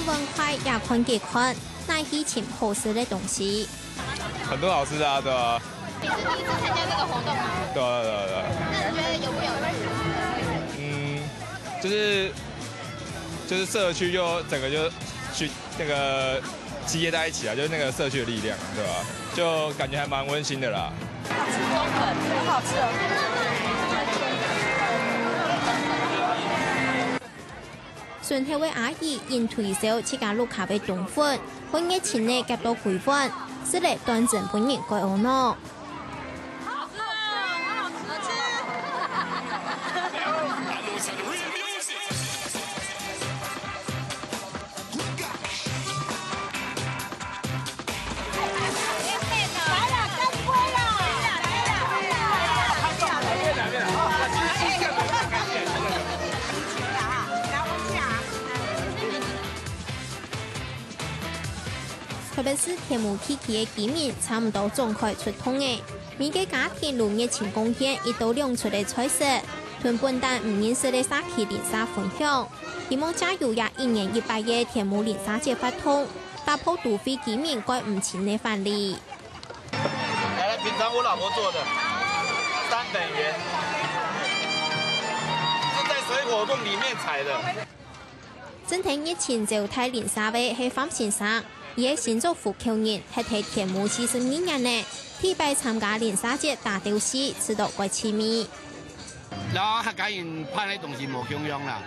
文快也看几看，那是挺好吃的东西。很多好吃的啊，对吧？你是第一次参加这个活动吗？对啊，对啊，对啊。那你觉得有不有趣？就是社区就整个就去那个集结在一起啊，就是那个社区的力量，对吧？就感觉还蛮温馨的啦。中粉，很好吃哦。顺体位阿姨因推销自家ลูกค้าไป中粉，本月前内夾到回粉，是嚟端正本人該我喏。特别是天母地區嘅居民，差唔多總開出通嘅。每個家庭如熱情貢獻1到2出嘅菜色，同本單唔認識嘅沙區零沙分享。希望加入也1年100嘅天母零沙節發通，打破土匪居民該唔錢嘅範例。來，品嘗我老婆做的3等元，是在水果凍裡面採的。整體熱情就睇零沙位係方先生。伊嘅先祖父求人係睇天母42年呢，提拜參加零沙節打吊絲，吃到怪痴迷。然後客家人拍啲東西冇供養啦，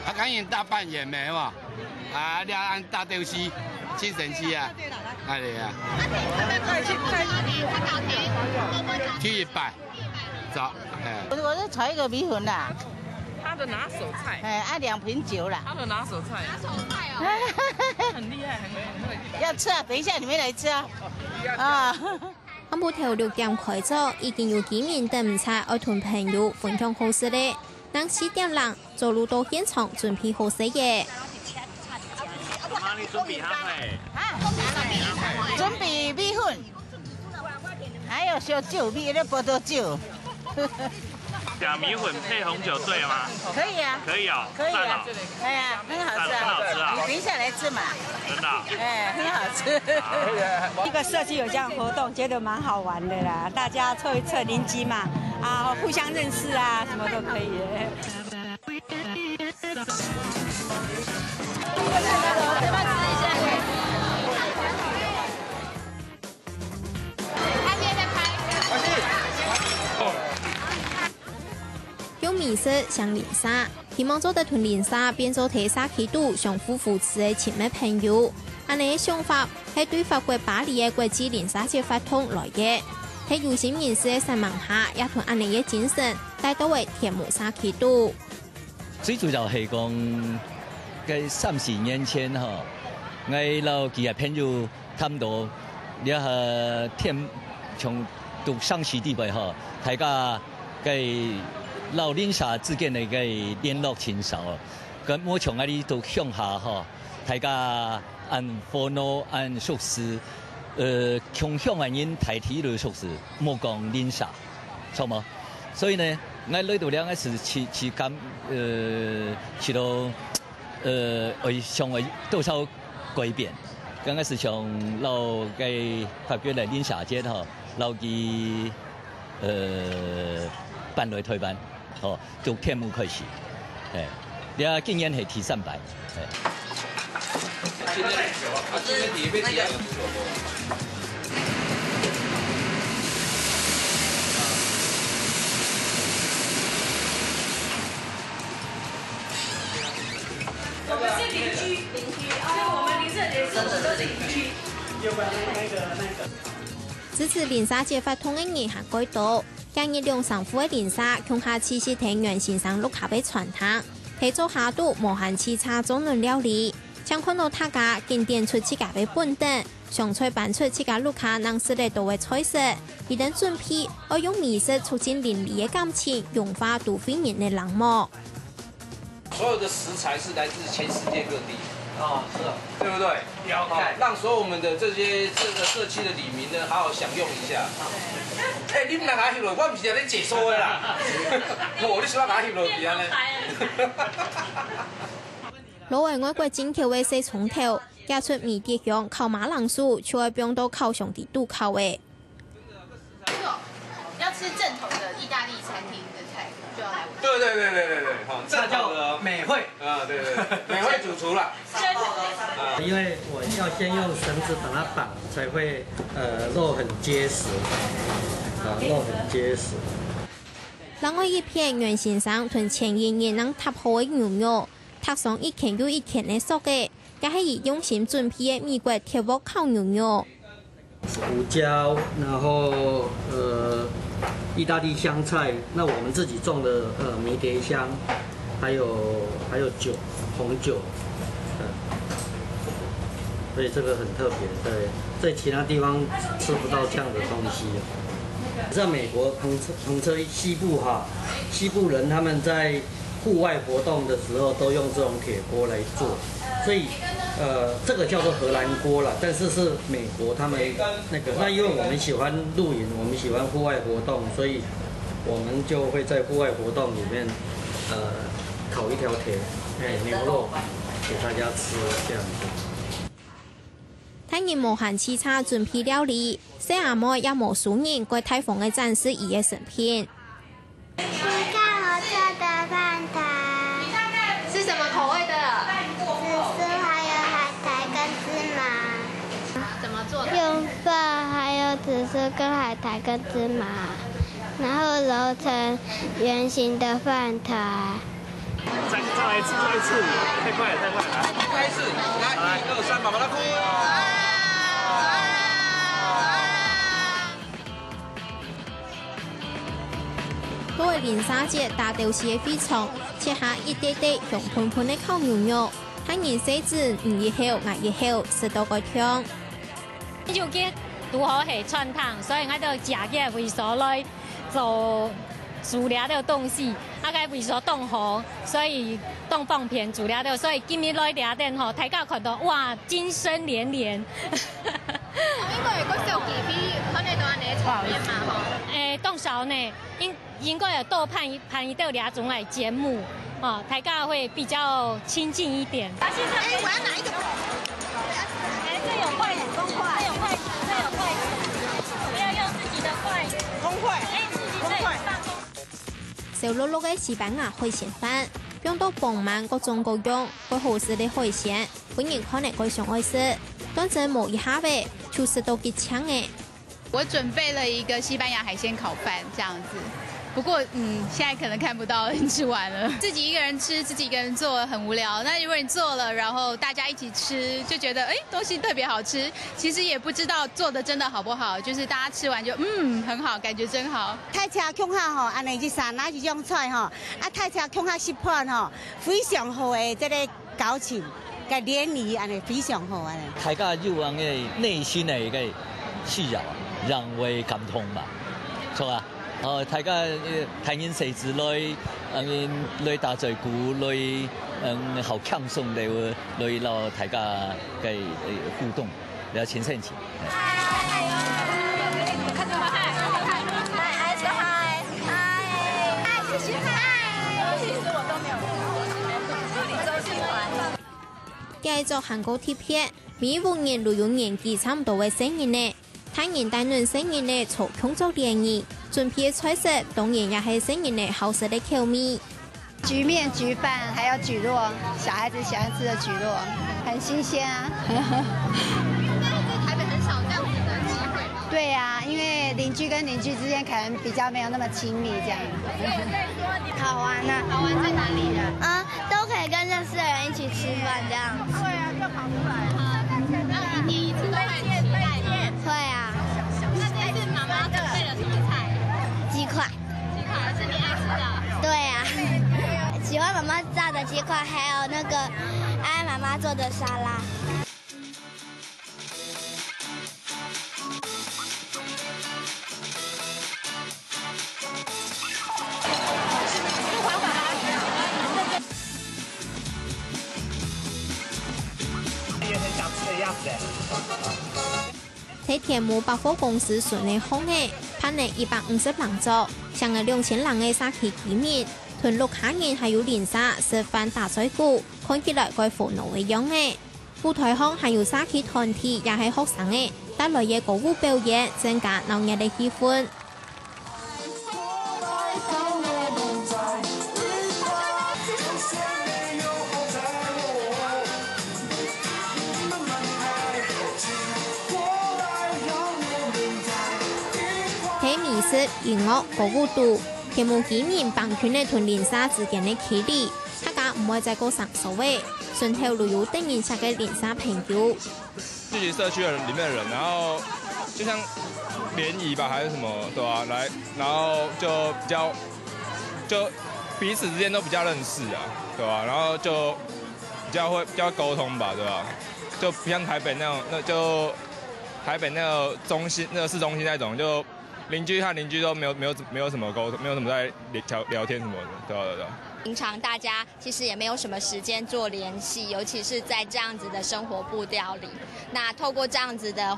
客家人大半夜咩嘛，啊，你按打吊絲，真神奇啊，係啊。去拜，走，我是炒一個米粉啦。他的拿手菜，按2瓶酒啦。他的拿手菜，拿手菜哦，很厲害，很會。要吃啊，等一下你們來吃啊。啊。下午頭6點開咗，已經有居民等唔切愛同朋友分享好食咧。當4點鐘走路到現場準備好食嘢。媽，你準備蝦米？準備米粉，還有燒酒米的葡萄酒。假米粉配紅酒對嗎？可以啊，可以哦，可以啊，哎呀，很好吃啊，很好吃啊，你等一下來吃嘛，真的，哎，很好吃。一個社區有這樣活動，覺得蠻好玩的啦，大家湊一湊鄰居嘛，啊，互相認識啊，什麼都可以。用美食像零沙，希望做得同零沙變做睇沙區度相互扶持嘅親密朋友。安尼嘅想法係對法國巴黎嘅國際零沙節發通來嘅。喺有心人士嘅參謀下，也同安尼嘅精神帶到為天母沙區度。最主要係講，喺30年前嗬，我老幾個朋友差唔多，你係天從讀上西地位嗬，大家嘅。老零沙之間嘅個聯絡情誼，咁我從嗰啲都向下嗬，大家按歡樂按熟食，從向嘅人代替嚟熟食，冇講零沙，錯冇？所以呢，我嚟到兩個是去咁，去到會向會多少改變，剛開始從老嘅發表嚟零沙節嗬，老嘅辦來推辦。哦，做天母開始，你啊經驗係提300，我們是鄰居，所以我們鄰舍也是鄰居。支持零沙節發通嘅人行改多。今日兩上府嘅零沙，向下次是聽袁先生錄下俾傳堂，睇做下度無限次差種類料理，將看到大家經典出自家嘅本等，上菜辦出自家錄下能食得到嘅菜色，一旦準備，我用美食促進鄰里嘅感情，融化土匪人嘅冷漠。所有的食材是來自全世界各地。啊，是啊，對不對？讓所有我們的這個社區的里民呢，好好享用一下。你唔能假翕落，我唔是喺你解說的啦。你想假翕落邊呢？老为外國進口嘅西蔥頭，加出米碟香烤馬鈴薯，就會變到烤上啲肚烤嘅。要吃正統的意大利餐廳的菜，就要來。對，好，這叫美惠。啊，對，美惠主廚啦。因為我要先用繩子把它綁，才會肉很結實，肉很結實。另外一片袁先生同前一年能搭好嘅牛肉，搭上一拳又一拳嘅熟嘅，也係以用心準備嘅美國鐵鍋烤牛肉。胡椒，然後意大利香菜，那我們自己種的迷迭香，還有酒，紅酒，所以這個很特別，對，在其他地方吃不到這樣的東西。在美國篷車西部哈，西部人他們在戶外活動的時候都用這種鐵鍋來做，所以這個叫做荷蘭鍋啦，但是是美國他們那個，那因為我們喜歡露營，我們喜歡戶外活動，所以我們就會在戶外活動裡面烤一條牛肉給大家吃，這樣子。睇見無限次差準備料理，西阿妹也無數人過台風嘅展示伊嘅成品。你看我做的飯糰，是什麼口味的？紫蘇還有海苔跟芝麻。怎麼做的？用飯還有紫蘇跟海苔跟芝麻，然後揉成圓形的飯糰。再來一次，太快了，再一次，來1、2、3，把它開。都係年沙節大吊市嘅飛場，切下一滴滴香噴噴嘅烤牛肉，睇見細子唔熱後捱熱後，食到個香。就記拄好係串燙，所以我就食嘅為所來做煮料的東西，啊個為所凍好，所以凍放片煮料的，所以今日來料店吼，大家看到哇，精神連連。應該係嗰時候幾比可能到你炒面嘛吼。凍熟呢，應該有多判一道兩種嚟節目，哦，大家會比較親近一點。我要哪一個？這有筷子，這有筷子，不要用自己的筷子。公筷，自己對。小碌碌嘅西班牙海鮮飯，用到放滿各種各樣佢好食嘅海鮮，本人可能佢上愛食，當真摸一下呗，就食到幾槍嘅。我準備了一個西班牙海鮮烤飯，這樣子。不過，現在可能看不到，你吃完了。自己一個人吃，自己一個人做很無聊。那如果你做了，然後大家一起吃，就覺得東西特別好吃。其實也不知道做的真的好不好，就是大家吃完就很好，感覺真好。泰車鄉下吼，安尼一三哪一種菜吼，泰車鄉下食飯吼，非常好嘅這個交情，個聯誼安尼非常好安尼。大家要人嘅內心嘅個需要，人為感通嘛，錯啊！大家睇見細子來打嘴鼓，來好輕鬆地來讓大家嘅互動，比較親切。繼續韓國貼片，美國人旅遊年紀差唔多嘅成人呢，睇見大人成人呢做工作聯誼。準備嘅菜式當然也係成人嘅好食的口味。焗麵、焗飯，還有蒟蒻，小孩子喜歡吃的蒟蒻，很新鮮啊。在台北很少這樣子的機會。對啊，因為鄰居跟鄰居之間可能比較沒有那麼親密，這樣。好玩啊！好玩在哪裡啊？都可以跟認識的人一起吃飯，這樣。對啊，就跑出來啊。那一年一次都很期待嗎？會啊。那這次媽媽準備了什麼菜？雞塊是你愛吃的。對啊，喜歡媽媽炸的雞塊，還有那個愛媽媽做的沙拉。也很想吃的樣子。喺天母百貨公司順利烘嘅，拍嚟150人座，上嘅2000人嘅沙琪見面，屯陆下人還有練沙示範打水鼓，看起來該火怒嘅樣嘅。舞台上還有沙旗團體，也係學生嘅帶來嘅歌舞表演，增加鬧熱嘅氣氛。睇美食、音樂、歌舞度，節目紀念幫團嘅同練沙之間嘅距離，大家唔會再過上所謂順頭旅遊等人下嘅練沙朋友。聚集社區的裡面的人，然後就像聯誼吧，還是什麼，對啊，來，然後就比較，就彼此之間都比較認識啊，對吧？然後就比較溝通吧，對吧？就不像台北那種，那就台北那個中心、那個市中心那種，就鄰居和鄰居都沒有什麼溝通，沒有什麼在聊天什麼的，對啊，對啊。平常大家其實也沒有什麼時間做聯繫，尤其是在這樣子的生活步調裡。那透過這樣子的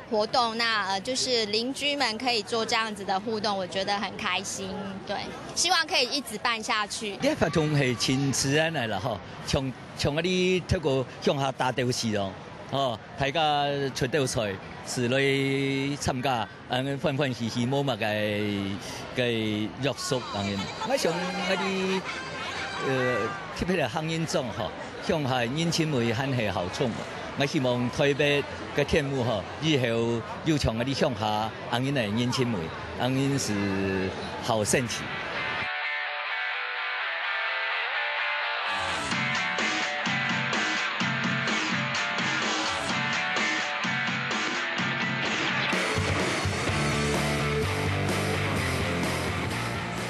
活動，那就是鄰居們可以做這樣子的互動，我覺得很開心。對，希望可以一直辦下去。呢活動係親自然嚟啦，嗬，從嗰啲透過鄉下打吊時咯，哦，大家出吊賽，市內參加，歡歡喜喜冇乜嘅約束咁樣。我想嗰啲特別係鄉音中，嗬，鄉下年輕妹很係好衝。我希望台北嘅天幕，嗬，以後要從嗰啲鄉下鄉音嚟年輕妹，鄉音是好神奇。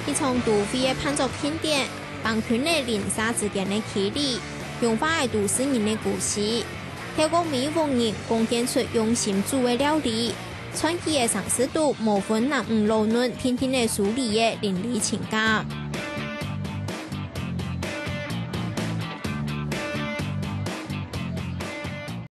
一場杜飛嘅拍作片段，幫團嘅練沙之間嘅距離，用翻係都市人嘅故事，透過每個人貢獻出用心做嘅料理，傳奇嘅嘗試度無分男女老嫩，天天嘅梳理嘅鄰里情感。